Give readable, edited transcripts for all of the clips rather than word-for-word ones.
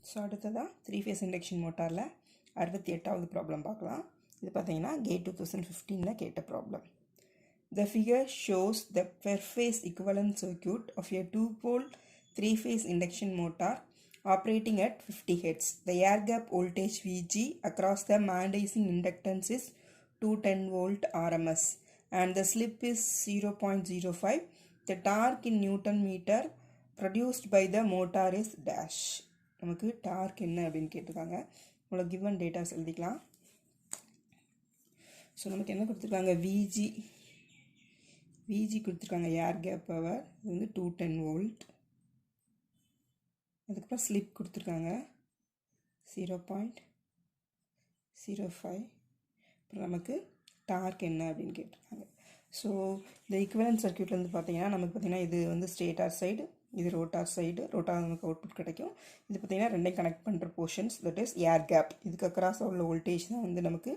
So அடுத்ததாக 3-phase induction மோட்டாரில் 68வது problem பார்க்கலாம். இது பார்த்தீங்கன்னா கேட் 2015 கேட்ட problem. The figure shows the per phase equivalent circuit of a 2-pole 3-phase induction motor operating at 50 Hz. The air gap voltage Vg across the magnetizing inductance is 210 volt RMS and the slip is 0.05. The torque in Newton meter produced by the motor is dash. நமக்கு dark என்ன அப்படின்னு கேட்டிருக்காங்க. உங்களை given datas எழுதிக்கலாம். So நமக்கு என்ன கொடுத்துருக்காங்க, விஜி கொடுத்துருக்காங்க. ஏர் கேப் பவர் இது வந்து 210 வோல்ட். அதுக்கப்புறம் ஸ்லிப் கொடுத்துருக்காங்க 0.05. அப்புறம் நமக்கு டார்க் என்ன அப்படின்னு கேட்டிருக்காங்க. ஸோ இந்த ஈக்குவலன்ட் சர்க்யூட்லேருந்து பார்த்தீங்கன்னா நமக்கு பார்த்தீங்கன்னா இது வந்து ஸ்டேட்டார் சைடு, இது ரோட்டார் சைடு. ரோட்டார் நமக்கு அவுட்புட் கிடைக்கும். இது பார்த்தீங்கன்னா ரெண்டையும் கனெக்ட் பண்ணுற portions, that is air gap. இதுக்கு அக்ராஸாக உள்ள வோல்டேஜ் தான் வந்து நமக்கு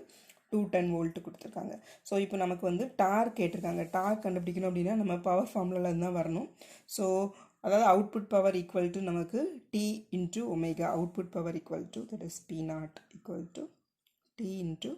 210 வோல்ட் கொடுத்துருக்காங்க. ஸோ இப்போ நமக்கு வந்து டார்க் கேட்டிருக்காங்க. டார்க் கண்டுபிடிக்கணும் அப்படின்னா நம்ம பவர் ஃபார்முலாவில் தான் வரணும். ஸோ அதாவது அவுட்புட் பவர் ஈக்குவல் டு நமக்கு T into omega. Output power equal to that is P0 equal to T into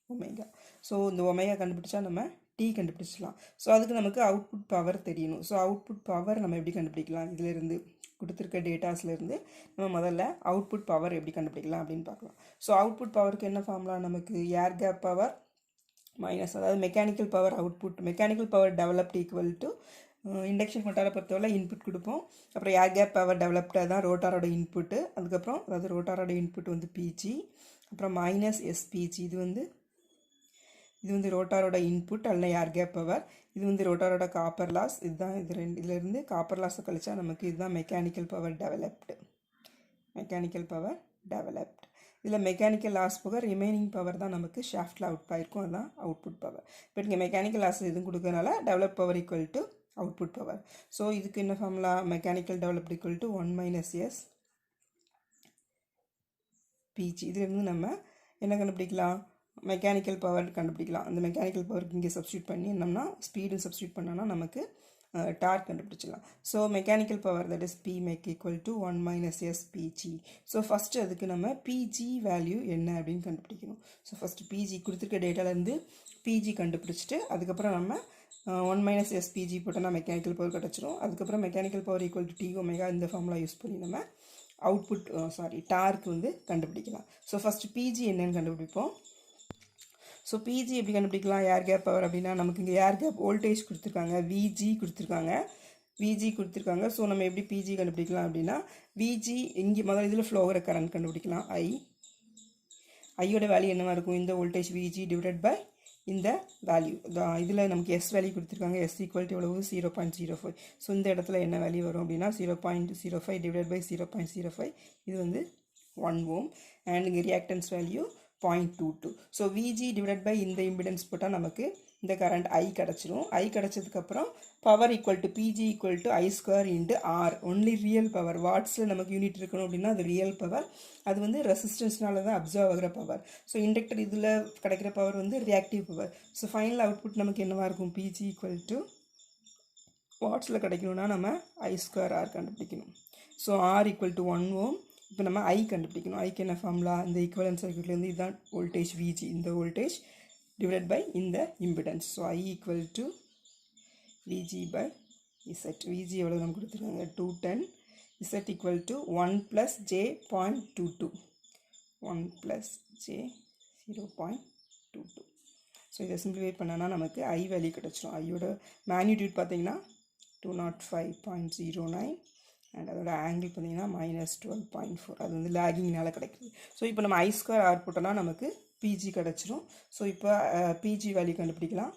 omega. So இந்த ஒமேகா கண்டுபிடிச்சா நம்ம T கண்டுபிடிச்சிடலாம். ஸோ அதுக்கு நமக்கு அவுட்புட் பவர் தெரியணும். ஸோ அவுட்புட் பவர் நம்ம எப்படி கண்டுபிடிக்கலாம், இதிலேருந்து கொடுத்துருக்க டேட்டாஸ்லேருந்து நம்ம முதல்ல அவுட்புட் பவர் எப்படி கண்டுபிடிக்கலாம் அப்படின்னு பார்க்கலாம். ஸோ அவுட்புட் பவருக்கு என்ன ஃபார்முலா, நமக்கு ஏர் கேப் பவர் மைனஸ் அதாவது mechanical power output. Mechanical power developed equal to induction மோட்டாரை பொறுத்தவரை இன்புட் கொடுப்போம். அப்புறம் ஏர் கேப் பவர் டெவலப்டாக தான் ரோட்டாரோட இன்புட்டு. அதுக்கப்புறம் அதாவது ரோட்டாரோட இன்புட் வந்து பிஜி, அப்புறம் மைனஸ் எஸ்பிஜி. இது வந்து ரோட்டாரோட இன்புட் அல்ல ஏர் கேப் பவர். இது வந்து ரோட்டாரோட காப்பர் லாஸ். இதுதான் இதிலேருந்து காப்பர் லாஸை கழிச்சா நமக்கு இதுதான் மெக்கானிக்கல் பவர் டெவலப்டு. இதில் மெக்கானிக்கல் லாஸ் போக ரிமைனிங் பவர் தான் நமக்கு ஷாஃப்டில் அவுட் ஆகிருக்கும். அதுதான் அவுட்புட் பவர். இப்போ இங்கே மெக்கானிக்கல் லாஸ் எதுவும் கொடுக்கறனால develop power equal to output power. So இதுக்கு என்ன formula, mechanical developed equal to 1 minus S PG. இதுலேருந்து நம்ம என்ன கண்டுபிடிக்கலாம், மெக்கானிக்கல் பவர் கண்டுபிடிக்கலாம். அந்த மெக்கானிக்கல் பவருக்கு இங்கே சப்ஸ்டியூட் பண்ணி என்னம்னா ஸ்பீடு சப்ஸ்டியூட் பண்ணோன்னா நமக்கு டார்க் கண்டுபிடிச்சிடலாம். So mechanical power that is P mech equal to 1 minus S P G. So first அதுக்கு நம்ம பிஜி வேல்யூ என்ன அப்படின்னு கண்டுபிடிக்கணும். ஸோ ஃபஸ்ட்டு பிஜி கொடுத்துருக்க டேட்டாலேருந்து பிஜி கண்டுபிடிச்சிட்டு அதுக்கப்புறம் நம்ம 1 மைனஸ் எஸ் பிஜி போட்டோன்னா மெக்கானிக்கல் பவர் கிடச்சிரும். அதுக்கப்புறம் mechanical power equal to T omega. இந்த ஃபார்முலா யூஸ் பண்ணி நம்ம அவுட்புட் டார்க் வந்து கண்டுபிடிக்கலாம். ஸோ ஃபஸ்ட்டு பிஜி என்னன்னு கண்டுபிடிப்போம். ஸோ பிஜி எப்படி கண்டுபிடிக்கலாம், ஏர் கேப் பவர் அப்படின்னா நமக்கு இங்கே ஏர் கேப் வோல்டேஜ் கொடுத்துருக்காங்க, விஜி கொடுத்துருக்காங்க. ஸோ நம்ம எப்படி பிஜி கண்டுபிடிக்கலாம் அப்படின்னா விஜி இங்கே முதல்ல இதில் ஃப்ளோவர கரண்ட் கண்டுபிடிக்கலாம். ஐயோட வேல்யூ என்னவாக இருக்கும், இந்த வோல்டேஜ் விஜி டிவைடட் பை இந்த வேல்யூ. இதில் நமக்கு எஸ் வேல்யூ கொடுத்துருக்காங்க. எஸ் ஈக்குவல் டு எவ்வளவு 0.05. ஸோ இந்த இடத்துல என்ன வேல்யூ வரும் அப்படின்னா 0.05 டிவைட் பை 0.05. இது வந்து 1 ஓம். அண்ட் இங்கே reactance value 0.22. So VG divide by இந்த இம்பிடன்ஸ் போட்டால் நமக்கு இந்த கரண்ட் ஐ கிடச்சிரும். ஐ கிடச்சதுக்கப்புறம் power equal to PG equal to I square into R. Only real power. வாட்ஸில் நமக்கு யூனிட் இருக்கணும் அப்படின்னா அது ரியல் பவர். அது வந்து ரெசிஸ்டன்ஸ்னால தான் அப்சர்வ் ஆகிற பவர். ஸோ இண்டக்டர் இதில் கிடைக்கிற பவர் வந்து reactive power. So final output நமக்கு என்னவாக இருக்கும், பிஜி ஈக்குவல் டு வாட்ஸில் கிடைக்கணும்னா நம்ம ஐ ஸ்கொயர் ஆர் கண்டுபிடிக்கணும். ஸோ ஆர் ஈக்குவல் டு 1 ஓம். இப்போ நம்ம ஐ கண்டுபிடிக்கணும். ஐக்கு என்ன ஃபார்முலா, இந்த ஈக்குவலன்ட் சர்க்யூட்லேருந்து இதுதான் வோல்டேஜ் விஜி, இந்த வோல்டேஜ் டிவைட் பை இந்த impedance. So I equal to V G by Z. V G எவ்வளோ நம்ம கொடுத்துருக்காங்க 210. Z equal to 1 plus J 0.22. 1 plus J 0.22. So இதை சிம்பிளிஃபை பண்ணோன்னா நமக்கு ஐ வேல்யூ கிடச்சிரும். ஐயோட மேக்னிடியூட் பார்த்தீங்கன்னா 205.09 அண்ட் அதோட ஆங்கிள் பார்த்தீங்கன்னா -12.4. அது வந்து லேகிங்னால கிடைக்குது. ஸோ இப்போ நம்ம ஐ ஸ்கொயர் ஆர் போட்டோன்னா நமக்கு பிஜி கிடச்சிரும். ஸோ இப்போ பிஜி வேல்யூ கண்டுபிடிக்கலாம்.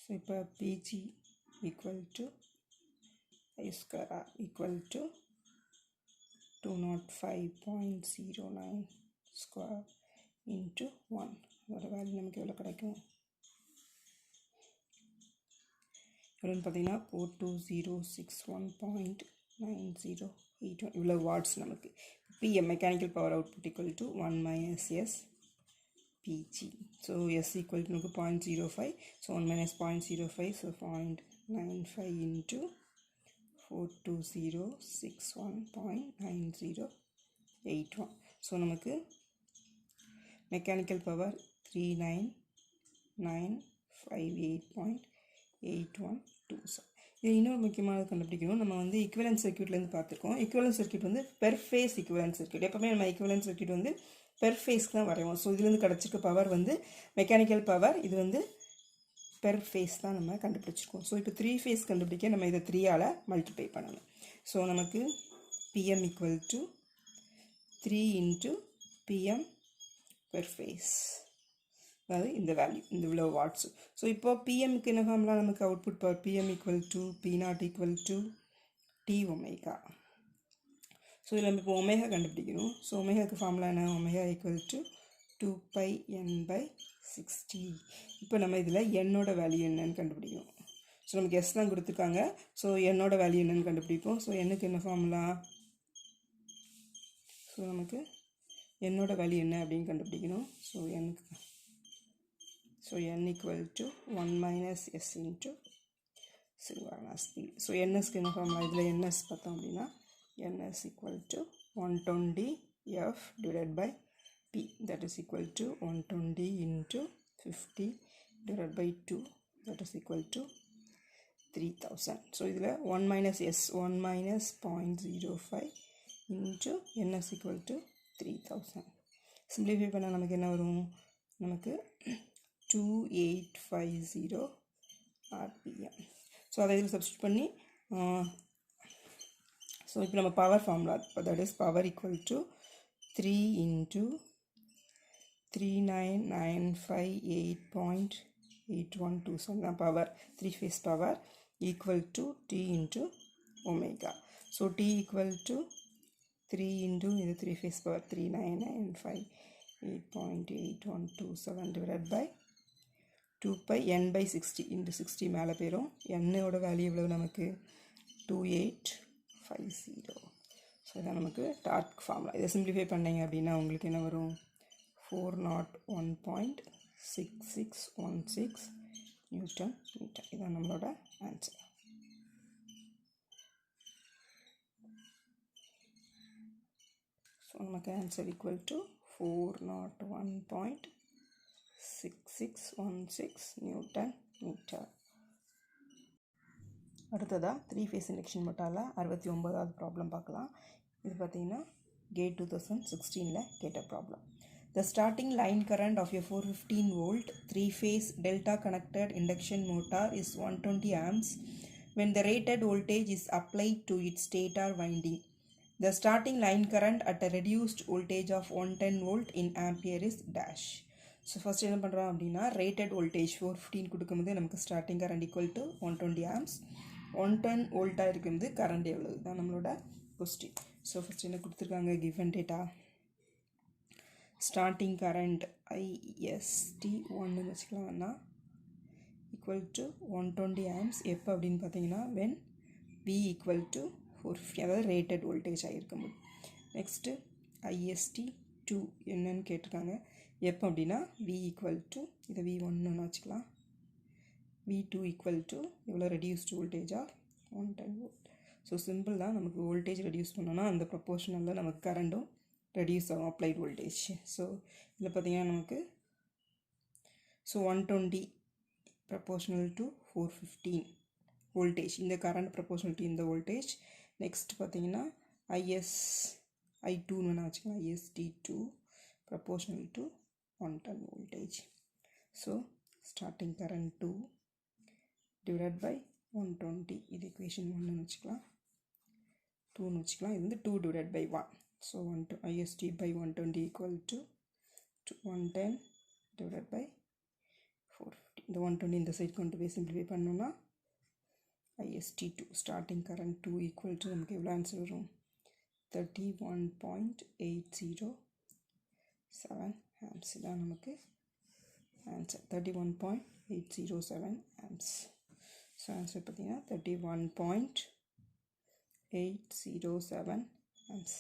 ஸோ இப்போ P G equal to I square R equal to 205.09 square into 1. அதோட வேல்யூ நமக்கு எவ்வளோ கிடைக்கும், எவ்வளோன்னு பார்த்தீங்கன்னா 42061.9081. இவ்வளோ வாட்ஸ் நமக்கு. P M mechanical power output equal to 1 minus S P G. So S equal to நமக்கு 0.05. So 1 minus 0.05. So 0.95 into 42061.9081. So நமக்கு மெக்கானிக்கல் பவர் 39958.8127. இது இன்னொரு முக்கியமானது கண்டுபிடிக்கணும். நம்ம வந்து ஈக்குவலன்ட் சர்க்யூட்லேருந்து பார்த்துருக்கோம். ஈக்குவலன்ட் சர்க்யூட் வந்து பெர் ஃபேஸ் ஈக்குவலன்ட் சர்க்யூட். எப்போவுமே நம்ம ஈக்குவலன்ட் சர்க்யூட் வந்து பெர் ஃபேஸ்க்கு தான் வரைவோம். ஸோ இதுலேருந்து கிடச்சிருக்க பவர் வந்து மெக்கானிக்கல் பவர், இது வந்து பெர் ஃபேஸ் தான் நம்ம கண்டுபிடிச்சிருக்கோம். ஸோ இப்போ 3 ஃபேஸ் கண்டுபிடிக்க நம்ம இதை 3ஆல் மல்டிப்ளை பண்ணணும். ஸோ நமக்கு PM = 3 × PM பெர் ஃபேஸ், அதாவது இந்த வேல்யூ, இந்த இவ்வளோ வாட்ஸ். ஸோ இப்போ பிஎம்க்கு என்ன ஃபார்முலா, நமக்கு output power PM = P0 = T omega. So இதில் நம்ம இப்போ ஒமேகா கண்டுபிடிக்கணும். ஸோ ஒமேகாக்கு ஃபார்முலா என்ன, ஒமேகா = 2πN/60. இப்போ நம்ம இதில் என்னோட வேல்யூ என்னன்னு கண்டுபிடிக்கணும். ஸோ நமக்கு எஸ் தான் கொடுத்துருக்காங்க. ஸோ என்னோட வேல்யூ என்னன்னு கண்டுபிடிப்போம். ஸோ என்னுக்கு என்ன ஃபார்முலா, ஸோ நமக்கு என்னோட வேல்யூ என்ன அப்படின்னு கண்டுபிடிக்கணும். ஸோ எனக்கு n = 1 - s × synchronous speed. So nsக்கு என்ன ஃபார்முலா, இதில் ns பார்த்தோம் அப்படின்னா ns = 120F / P, that is equal to 120 × 50 / 2, that is equal to 3000. So இதில் 1 - s 1 - 0.05 × ns = 3000. சிம்பிளிஃபை பண்ணால் நமக்கு என்ன வரும், நமக்கு 2850 RPM. ஸோ அதை இதில் சப்ஸ்டியூட் பண்ணி, ஸோ இப்போ நம்ம power formula, that is power = 3 × 3995.8127 தான் power, 3 phase power = T × omega. So T = 3 × இது 3 ஃபேஸ் பவர் 3995.8127 / 2πN/60 × 60 மேலே போயிடும். என்னோட வேல்யூ எவ்வளவு, நமக்கு 2850. ஸோ இதான் நமக்கு டார்க் ஃபார்முலா. இதை சிம்பிளிஃபை பண்ணிங்க அப்படின்னா உங்களுக்கு என்ன வரும், 401.6616 நியூட்டன் மீட்டர். இதான் நம்மளோட ஆன்சர். ஸோ நமக்கு ஆன்சர் = 401.6616 நியூட்டன் மீட்டர். அடுத்ததாக 3 ஃபேஸ் இண்டக்ஷன் மோட்டாரில் 69வது ப்ராப்ளம் பார்க்கலாம். இது பார்த்தீங்கன்னா கேட் 2016 கேட்ட problem. The starting line current of a 415 volt 3-phase delta connected induction motor is 120 amps when the rated voltage is applied to its stator winding. The starting line current at a reduced voltage of 110 volt in ampere is dash. So first என்ன பண்ணுறோம் அப்படின்னா, rated voltage 415 கொடுக்கும்போது நமக்கு starting current = 120 amps. 110 வோல்ட்டாக இருக்கும்போது current எவ்வளவு தான் நம்மளோட கொஸ்டின். ஸோ ஃபஸ்ட் என்ன கொடுத்துருக்காங்க, given data, starting current IST 1 வச்சுக்கலாம்னா = 120 amps. எப்போ அப்படின்னு பார்த்தீங்கன்னா when V = 450, அதாவது ரேட்டட் வோல்டேஜ் ஆகிருக்கும்போது. நெக்ஸ்ட்டு IST 2 என்னன்னு கேட்டிருக்காங்க, எப்போ அப்படின்னா V = இதை V1 வச்சுக்கலாம், V2 = இவ்வளோ reduced voltage of 110 volt. So simple தான், நமக்கு வோல்டேஜ் ரெடியூஸ் பண்ணோன்னா அந்த ப்ரொப்போர்ஷனலில் நமக்கு கரண்ட்டும் ரெடியூஸ் ஆகும், அப்ளைட் வோல்டேஜ். ஸோ இதில் பார்த்தீங்கன்னா நமக்கு 120 ப்ரொப்போர்ஷனல் டு 415 வோல்டேஜ், இந்த கரண்ட் ப்ரொப்போர்ஷனல் டு இந்த வோல்டேஜ். நெக்ஸ்ட் பார்த்தீங்கன்னா I2 வேணால் வச்சுக்கலாம், IST2 proportional to 110 voltage. So starting current 2 divide by 120, இது equation 1 வச்சுக்கலாம், 2 வச்சுக்கலாம், இது வந்து 2 divided by 1. So IST by 120 = 110 divided by 450. இந்த 120 இந்த சைட் கொண்டு போய் சிம்பிளிஃபை பண்ணோன்னா IST2 ஸ்டார்டிங் கரண்ட் 2 = நமக்கு எவ்வளோ ஆன்சர் வரும், 31.807 amps. இதான் நமக்கு ஆன்சர், 31.807 amps. ஸோ ஆன்சர் பார்த்தீங்கன்னா 31.807 amps.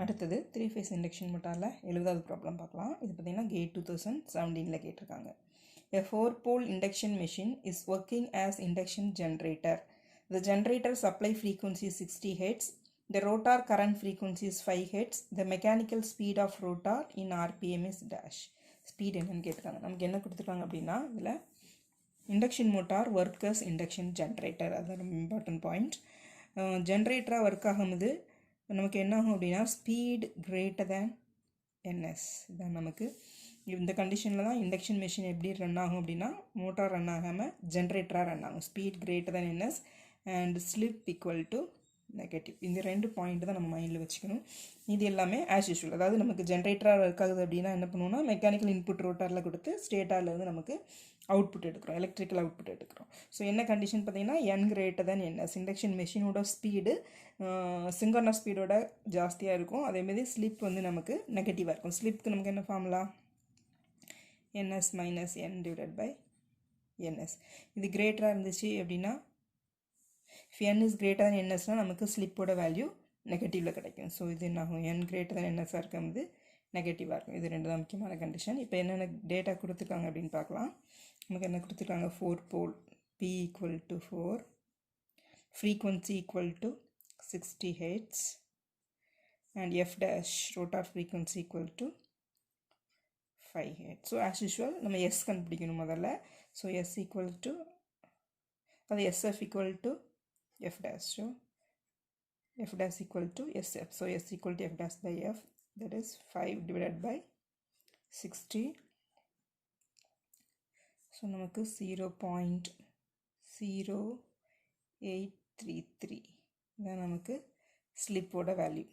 அடுத்தது 3 ஃபேஸ் இண்டக்ஷன் மோட்டாரில் 70வது ப்ராப்ளம் பார்க்கலாம். இது பார்த்தீங்கன்னா கேட் 2017 கேட்டிருக்காங்க. A 4-pole induction machine is working as induction generator. The generator supply frequency is 60 Hz. The rotor current frequency is 5 Hz. The mechanical speed of rotor in RPM is dash. Speed என்னன்னு கேட்குறாங்க. நமக்கு என்ன கொடுத்துருக்காங்க அப்படின்னா இதில் induction motor work as induction generator. அது ரொம்ப important point. ஜென்ரேட்டராக work ஆகும்போது நமக்கு என்ன ஆகும் அப்படின்னா ஸ்பீட் கிரேட்டர் தேன் என்எஸ். இதான் நமக்கு இந்த கண்டிஷனில் தான் இண்டக்ஷன் மிஷின் எப்படி ரன் ஆகும் அப்படின்னா மோட்டார் ரன் ஆகாமல் ஜென்ரேட்டராக ரன் ஆகும். Speed greater than N S and slip equal to negative. இந்த 2 பாயிண்ட் தான் நம்ம மைண்டில் வச்சுக்கணும். இது எல்லாமே ஆஸ் யூஷுவல். அதாவது நமக்கு ஜென்ரேட்டராக ஒர்க் ஆகுது அப்படின்னா என்ன பண்ணுவோம்னா மெக்கானிக்கல் இன்புட் ரோட்டாரில் கொடுத்து ஸ்டேட்டார்லேருந்து நமக்கு அவுட்புட் எடுக்கிறோம், எலக்ட்ரிக்கல் அவுட்புட் எடுக்கிறோம். ஸோ என்ன கண்டிஷன் பார்த்தீங்கன்னா N greater than NS. Induction மெஷினோட ஸ்பீடு சிங்கர்னஸ் ஸ்பீடோட ஜாஸ்தியாக இருக்கும். அதேமாதிரி ஸ்லிப் வந்து நமக்கு நெகட்டிவாக இருக்கும். ஸ்லிப்க்கு நமக்கு என்ன formula ns minus n divided by ns. இது கிரேட்டராக இருந்துச்சு அப்படின்னா if n is greater than nsனால் நமக்கு ஸ்லிப்போட வேல்யூ நெகட்டிவில் கிடைக்கும். ஸோ இது என்ன ஆகும் n greater than ns இருக்கும்போது நெகட்டிவாக இருக்கும். இது 2 தான் முக்கியமான கண்டிஷன். இப்போ என்னென்ன டேட்டா கொடுத்துருக்காங்க அப்படின்னு பார்க்கலாம். நமக்கு என்ன கொடுத்துருக்காங்க 4 போல் p equal to 4, frequency equal to 60 Hz and f dash rotor frequency equal to 5 Hz. So as usual நம்ம s கண்டுபிடிக்கணும் முதல்ல. So s equal to அது sf equal to f dash. So f dash equal to sf. So s equal to f dash by f, that is 5 divided by 60. So நமக்கு 0.0833 இதான் நமக்கு ஸ்லிப்போட value.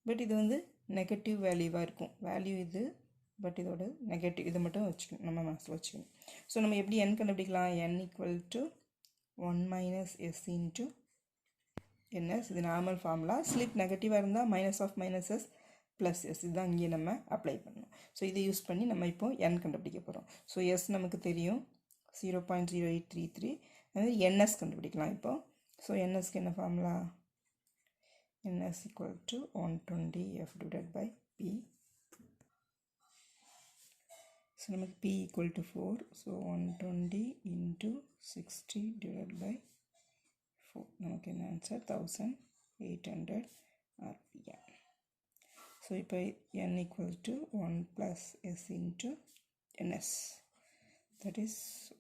But இது வந்து negative வேல்யூவாக இருக்கும். Value இது, but இதோட நெகட்டிவ். இதை மட்டும் வச்சுக்கணும், நம்ம மனசில் வச்சுக்கணும். ஸோ நம்ம எப்படி n கண்டுபிடிக்கலாம்? n equal to 1 minus S into N S. இது நார்மல் ஃபார்முலா. ஸ்லிப் நெகட்டிவாக இருந்தால் minus of minus S plus S. இதுதான் இங்கே நம்ம அப்ளை பண்ணணும். ஸோ இதை யூஸ் பண்ணி நம்ம இப்போது n கண்டுபிடிக்க போகிறோம். ஸோ எஸ் நமக்கு தெரியும் 0.0833. அது ns கண்டுபிடிக்கலாம் இப்போது. ஸோ nsக்கு என்ன formula? ns equal to 120 f divided by p. So நமக்கு p equal to 4. So 120 into 60 divided by 4. நமக்கு என்ன ஆன்சர்? 1800 rpm. So இப்போ n equal to 1 plus s into ns. That is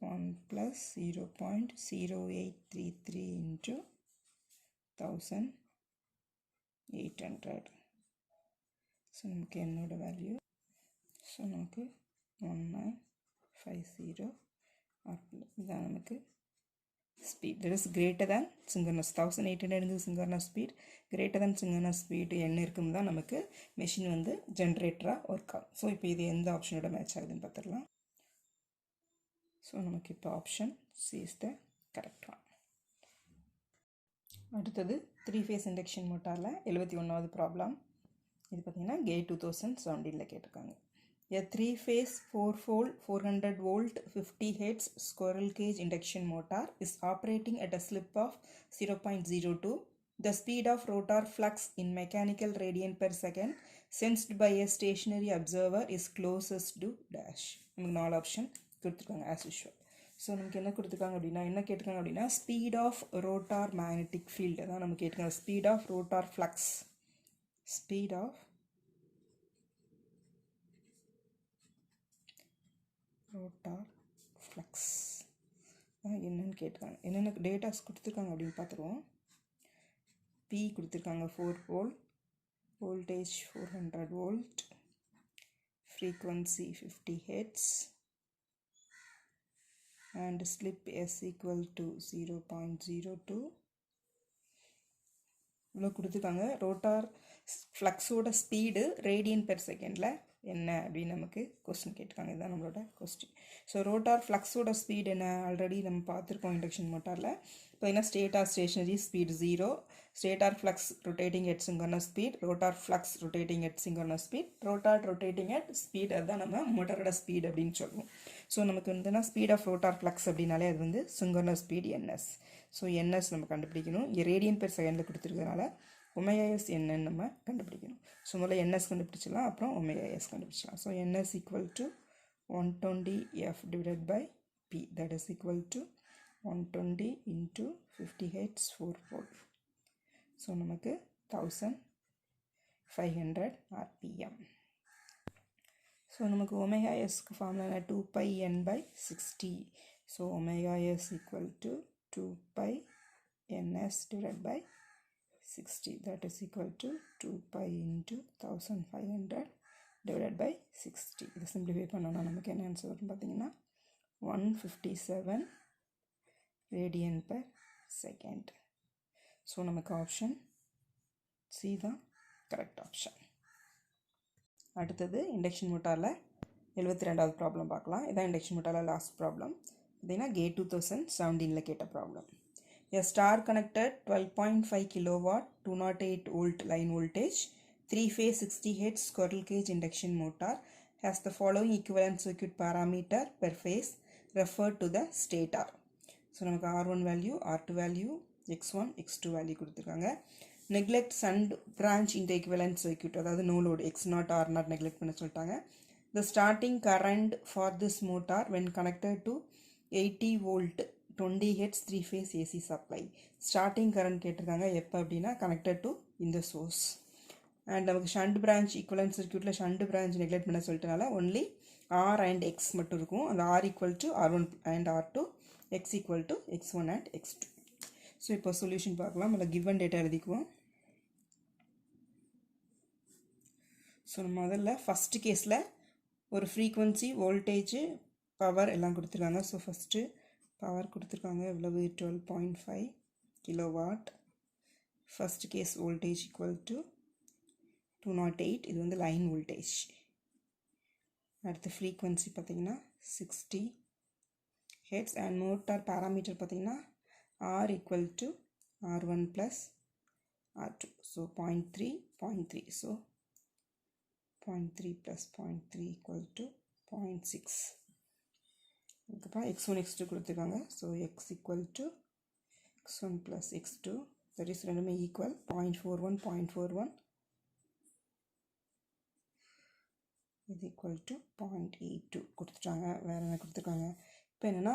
1 plus 0.0833 into 1800. So நமக்கு என்னோட value so நமக்கு 1950 rpm. இதான் நமக்கு speed. That is greater than synchronous. 1800 இருந்தது synchronous speed. Greater தேன் synchronous speed என்ன இருக்கும் தான் நமக்கு மெஷின் வந்து ஜென்ரேட்டராக ஒர்க் ஆகும். ஸோ இப்போ இது எந்த ஆப்ஷனோட மேட்ச் ஆகுதுன்னு பார்த்துடலாம். ஸோ நமக்கு இப்போ option C is the correct one. அடுத்தது 3 phase இண்டக்ஷன் மோட்டாரில் 71வது ப்ராப்ளம். இது பார்த்திங்கன்னா கேட் 2017 கேட்டிருக்காங்க. A 3 phase 4-pole 400 volt 50 Hz squirrel cage induction motor is operating at a slip of 0.02. The speed of rotor flux in mechanical radian per second sensed by a stationary observer is closest to dash. நமக்கு 4 option கொடுத்துருக்காங்க as usual. So நமக்கு என்ன கொடுத்துருக்காங்க அப்படின்னா என்ன கேட்டிருக்காங்க அப்படின்னா speed of rotor magnetic field தான் நம்ம கேட்டிருக்காங்க. Speed of rotor flux, speed of rotor flux என்னன்னு கேட்டிருக்காங்க. என்னென்ன டேட்டாஸ் கொடுத்துருக்காங்க அப்படின்னு பார்த்துருவோம். பி கொடுத்துருக்காங்க 4 போல், voltage 400 volt, frequency 50 Hz and slip s equal to 0.02. இவ்வளோ கொடுத்துருக்காங்க. ரோட்டார் ஃப்ளக்ஸோட ஸ்பீடு ரேடியன் பெர் செகண்டில் என்ன அப்படின்னு நமக்கு கொஸ்டின் கேட்டிருக்காங்க. இதுதான் நம்மளோட கொஸ்டின். ஸோ ரோட்டார் ஃப்ளக்ஸோட ஸ்பீட் என்ன ஆல்ரெடி நம்ம பார்த்துருக்கோம் இண்டக்ஷன் மோட்டாரில். பார்த்தீங்கன்னா stator stationary speed 0, stator flux rotating at synchronous speed, rotor flux rotating at synchronous speed, rotor rotating at speed. அதுதான் நம்ம மோட்டாரோட ஸ்பீட் அப்படின்னு சொல்லுவோம். ஸோ நமக்கு வந்துன்னா ஸ்பீட் ஆஃப் ரோட்டார் ஃப்ளக்ஸ் அப்படின்னாலே அது வந்து synchronous speed ns. So ns நம்ம கண்டுபிடிக்கணும். இங்கே ரேடியன் பெர் செகண்டில் கொடுத்துருக்கனால ஒமேஸ் என்னன்னு நம்ம கண்டுபிடிக்கணும். ஸோ முதல்ல ns கண்டுபிடிச்சிடலாம், அப்புறம் ஒமேஸ் கண்டுபிடிச்சிடலாம். So ns equal to 120 F divided by P, that is equal to 120 into 50 Hz 4 volt. So நமக்கு 1500 RPM. So நமக்கு omega s க்கு formula 2 pi n by 60. So omega s equal to 2 pi ns divided by 60, that is equal to 2 pi into 1500 divided by 60. இது simplify பண்ணோம்னா நமக்கு என்ன answer வரும் பார்த்தீங்கன்னா 157 radian per second. So நமக்கு option C தான் correct option. அடுத்தது induction மோட்டாரில் 72வது ப்ராப்ளம் பார்க்கலாம். இதான் இண்டக்ஷன் மோட்டாரில் லாஸ்ட் ப்ராப்ளம். பார்த்தீங்கன்னா கேட் 2017 கேட்ட problem. A star connected 12.5 kilowatt 208 volt line voltage 3-phase 60 Hz squirrel cage induction motor has the following equivalent circuit parameter per phase referred to the stator. So நமக்கு R1 value, R2 value, X1, X2 value கொடுத்துருக்காங்க. Neglect shunt branch இந்த equivalent circuit, அதாவது no load X0 R0 neglect பண்ண சொல்லிட்டாங்க. The starting current for this motor when connected to 80 volt 20 Hz 3-phase AC supply. Starting current கேட்டிருக்காங்க எப்போ அப்படின்னா connected to இந்த source. And நமக்கு ஷண்ட் பிரான்ச் ஈக்குவலன்ட் சர்க்யூட்டில் ஷண்ட் பிரான்ச் நெக்லெக்ட் பண்ண சொல்லிட்டனால ஒன்லி ஆர் அண்ட் எக்ஸ் மட்டும் இருக்கும். அந்த R equal to R1 and R2, X equal to X1 and X2. So இப்போ சொல்யூஷன் பார்க்கலாம். அதில் கிவன் டேட்டா எழுதிக்குவோம். ஸோ நம்ம முதல்ல ஃபஸ்ட்டு கேஸில் ஒரு ஃப்ரீக்வன்சி, வோல்டேஜு, பவர் எல்லாம் கொடுத்துருக்காங்க. ஸோ ஃபஸ்ட்டு பவர் கொடுத்துருக்காங்க எவ்வளவு 12.5 kilowatt. First case voltage equal to 208, இது வந்து லைன் வோல்டேஜ். அடுத்து ஃப்ரீக்வன்சி பார்த்திங்கன்னா 60 Hz அண்ட் மோட்டார் பேராமீட்டர் பார்த்திங்கன்னா R equal to R1 plus R2. So 0.3, 0.3. So 0.3 plus 0.3 equal to 0.6. அதுக்கப்புறம் X1, X2 கொடுத்துருக்காங்க. So X equal to X1 plus X2, that is ரெண்டுமே equal. 0.41, 0.41 இது equal to 0.82 கொடுத்துட்டாங்க. வேறு என்ன கொடுத்துருக்காங்க? இப்போ என்னென்னா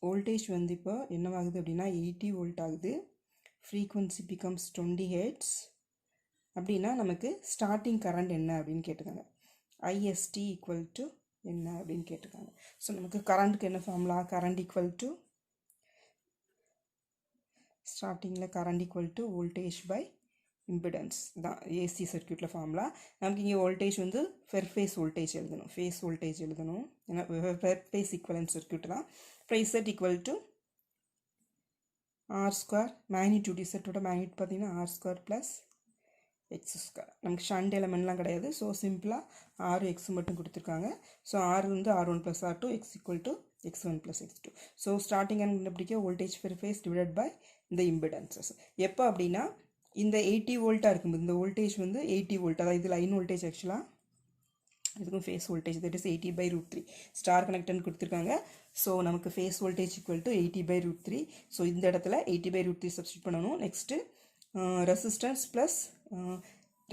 வோல்டேஜ் வந்து இப்போ என்னவாகுது அப்படின்னா 80 volt ஆகுது. Frequency becomes 20 Hz. அப்படின்னா நமக்கு ஸ்டார்டிங் கரண்ட் என்ன அப்படின்னு கேட்டிருக்காங்க. IST ஈக்குவல் டு என்ன அப்படின்னு கேட்டிருக்காங்க. ஸோ நமக்கு கரண்ட்டுக்கு என்ன ஃபார்முலா? கரண்ட் ஈக்குவல் டு ஸ்டார்டிங்கில் current equal to voltage by impedance தான் ஏசி சர்க்யூட்டில் ஃபார்முலா. நமக்கு இங்கே வோல்டேஜ் வந்து ஃபெர் ஃபேஸ் வோல்டேஜ் எழுதணும், ஃபேஸ் வோல்டேஜ் எழுதணும். ஏன்னா ஃபெர் ஃபேஸ் ஈக்குவலன்ட் சர்க்யூட் தான். ப்ரைசட் equal to R square, magnitude இசட்டோட மேக்னிடியூட் பார்த்தீங்கன்னா R square plus X square. நமக்கு ஷண்ட் எலமெண்ட்லாம் கிடையாது. ஸோ சிம்பிளாக R எக்ஸ் மட்டும் கொடுத்துருக்காங்க. ஸோ ஆர் வந்து R1 plus R2, X equal to X1 plus X2. So starting and கண்டுபிடிக்க voltage per phase divided by இந்த இம்பிடன்சஸ். எப்போ அப்படின்னா இந்த 80 வோல்ட்டாக இருக்கும்போது இந்த வோல்டேஜ் வந்து 80 வோல்ட், அதாவது இது லைன் வோல்டேஜ். ஆக்சுவலாக இதுக்கும் phase voltage, that is 80/√3. Star connection கொடுத்துருக்காங்க. ஸோ நமக்கு phase voltage equal to 80/√3. So இந்த இடத்துல 80/√3 சப்ஸ்டியூட் பண்ணணும். Next resistance plus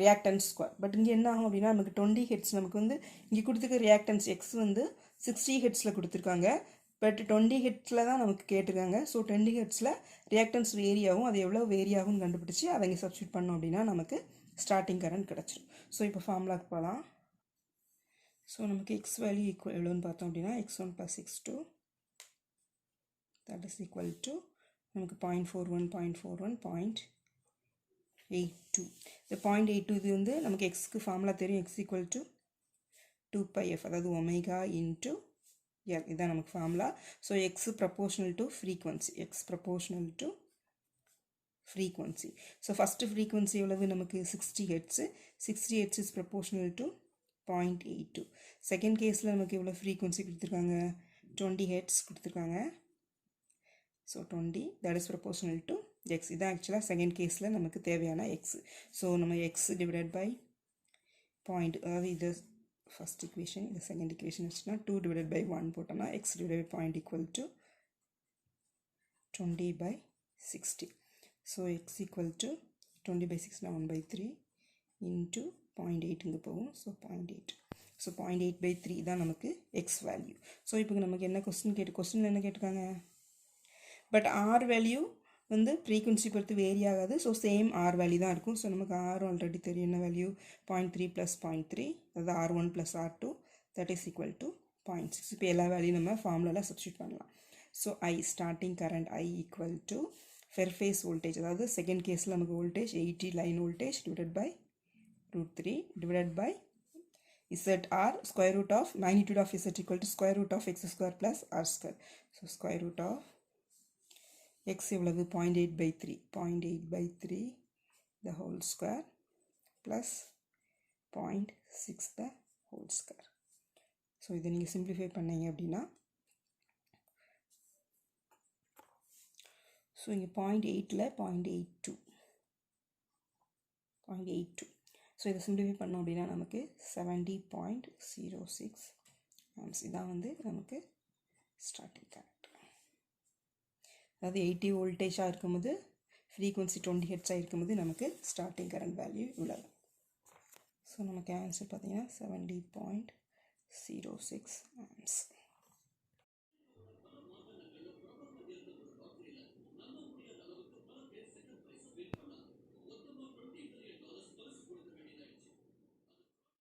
reactance square. But இங்கே என்ன ஆகும் அப்படின்னா நமக்கு 20 Hz, நமக்கு வந்து இங்கே கொடுத்துருக்க ரியாக்டன்ஸ் எக்ஸ் வந்து 60 Hzல கொடுத்துருக்காங்க. பட் 20 Hzல தான் நமக்கு கேட்டிருக்காங்க. ஸோ 20 Hzல ரியாக்டன்ஸ் வேரி ஆகும். அது எவ்வளோ வேரி ஆகும்னு கண்டுபிடிச்சி அதை இங்கே சப்ஸ்டியூட் பண்ணோம் அப்படின்னா நமக்கு ஸ்டார்டிங் கரண்ட் கிடச்சிடும். ஸோ இப்போ ஃபார்முலாக்கு போகலாம். ஸோ நமக்கு எக்ஸ் வேல்யூ ஈக்குவல் எவ்வளோன்னு பார்த்தோம் அப்படின்னா X1 plus X2, that is equal to நமக்கு 0.41, 0.41, 0.82. இந்த 0.82 இது வந்து நமக்கு எக்ஸ்க்கு ஃபார்முலா தெரியும். எக்ஸ் ஈக்குவல் டு 2πf, அதாவது ஒமேகா இன்ட்டு எல். இதுதான் நமக்கு formula. So X proportional to frequency, X proportional to frequency. So first frequency எவ்வளவு நமக்கு 60 Hz. 60 Hz is proportional to 0.82. Second கேஸில் நமக்கு எவ்வளோ ஃப்ரீக்வன்சி கொடுத்துருக்காங்க? 20 Hz கொடுத்துருக்காங்க. So 20, that is proportional to X. இதான் ஆக்சுவலாக செகண்ட் கேஸில் நமக்கு தேவையான எக்ஸ். ஸோ நம்ம எக்ஸ் டிவைடட் பை பாயிண்ட், அதாவது இது ஃபஸ்ட் இக்குவேஷன், இது செகண்ட் இக்குவேஷன் வச்சுன்னா 2 divided by 1 போட்டோம்னா X divided by point equal to 20/60. So X equal to 20/6 1/3 into 0.8 இங்கே போகும். ஸோ 0.8. ஸோ 0.8/3 தான் நமக்கு எக்ஸ் வேல்யூ. ஸோ இப்போ நமக்கு என்ன கொஸ்டினில் என்ன கேட்டிருக்காங்க, பட் ஆர் வேல்யூ வந்து ஃப்ரீக்வன்சி பொறுத்து வேரி ஆகாது. ஸோ சேம் ஆர் வேல்யூ தான் இருக்கும். ஸோ நமக்கு ஆர் ஆல்ரெடி தெரியும் என்ன வேல்யூ, 0.3 + 0.3, அதாவது R1 + R2 that is equal to 0.6. இப்போ எல்லா வேல்யூ நம்ம ஃபார்முலாவில் சப்ஸ்டியூட் பண்ணலாம். So I starting current I equal to per phase voltage, அதாவது செகண்ட் கேஸில் நமக்கு voltage 80 line voltage divided by √3 divided by ZR square root of magnitude of Z equal to square root of x square plus R square. So square root of x எவ்வளவு 0.8/3, 0.8/3 the whole square plus 0.6 the whole square. So இதை நீங்கள் simplify பண்ணீங்க அப்படின்னா, so இங்கே 0.8ல் 0.82 so இதை simplify பண்ணோம் அப்படின்னா நமக்கு 70.06 ஆம்ஸ். இதான் வந்து நமக்கு ஸ்டார்டிங் கரண்ட். அதாவது 80 வோல்டேஜாக இருக்கும்போது ஃப்ரீக்வன்சி 20 ஹெர்ட்ஸாக இருக்கும்போது நமக்கு ஸ்டார்டிங் கரண்ட் வேல்யூ இவ்வளோ. ஸோ நமக்கு ஆன்சர் பார்த்தீங்கன்னா 70.06 ஆம்ஸ்.